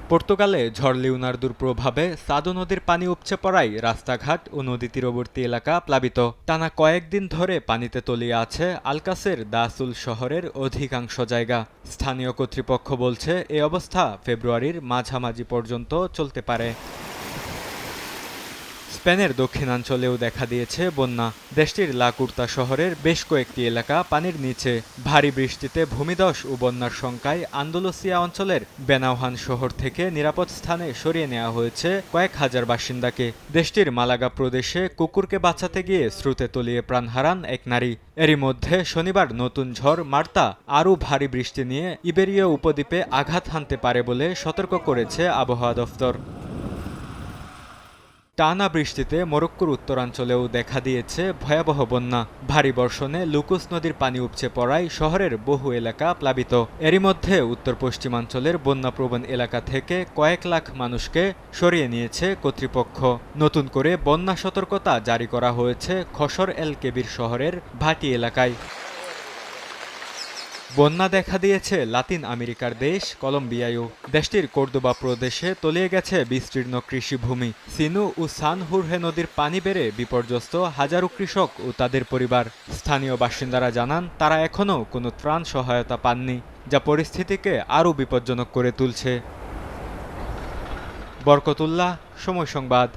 পর্তুগালে ঝড় লিওনার্দোর প্রভাবে সাদো নদীর পানি উপচে পড়ায় রাস্তাঘাট ও নদী তীরবর্তী এলাকা প্লাবিত। টানা কয়েকদিন ধরে পানিতে তলিয়ে আছে আলকাসের দা সুল শহরের অধিকাংশ জায়গা। স্থানীয় কর্তৃপক্ষ বলছে এ অবস্থা ফেব্রুয়ারির মাঝামাঝি পর্যন্ত চলতে পারে। স্পেনের দক্ষিণাঞ্চলেও দেখা দিয়েছে বন্যা। দেশটির লা কুর্তা শহরের বেশ কয়েকটি এলাকা পানির নিচে। ভারী বৃষ্টিতে ভূমিধস ও বন্যার শঙ্কায় আন্দালুসিয়া অঞ্চলের বেনাওহান শহর থেকে নিরাপদ স্থানে সরিয়ে নেওয়া হয়েছে কয়েক হাজার বাসিন্দাকে। দেশটির মালাগা প্রদেশে কুকুরকে বাঁচাতে গিয়ে স্রোতে তলিয়ে প্রাণ হারান এক নারী। এরই মধ্যে শনিবার নতুন ঝড় মার্তা আরও ভারী বৃষ্টি নিয়ে ইবেরীয় উপদ্বীপে আঘাত হানতে পারে বলে সতর্ক করেছে আবহাওয়া দফতর। টানা বৃষ্টিতে মরক্কোর উত্তরাঞ্চলেও দেখা দিয়েছে ভয়াবহ বন্যা। ভারী বর্ষণে লুকুস নদীর পানি উপচে পড়ায় শহরের বহু এলাকা প্লাবিত। এরই মধ্যে উত্তর পশ্চিমাঞ্চলের বন্যাপ্রবণ এলাকা থেকে কয়েক লাখ মানুষকে সরিয়ে নিয়েছে কর্তৃপক্ষ। নতুন করে বন্যা সতর্কতা জারি করা হয়েছে খসর এল কেবির শহরের ভাটি এলাকায়। বন্যা দেখা দিয়েছে লাতিন আমেরিকার দেশ কলম্বিয়ায়ও। দেশটির কর্দোবা প্রদেশে তলিয়ে গেছে বিস্তীর্ণ কৃষিভূমি। সিনু ও সান হুরহে নদীর পানি বেড়ে বিপর্যস্ত হাজারো কৃষক ও তাদের পরিবার। স্থানীয় বাসিন্দারা জানান তারা এখনও কোনো ত্রাণ সহায়তা পাননি, যা পরিস্থিতিকে আরও বিপজ্জনক করে তুলছে। বরকতুল্লাহ, সময় সংবাদ।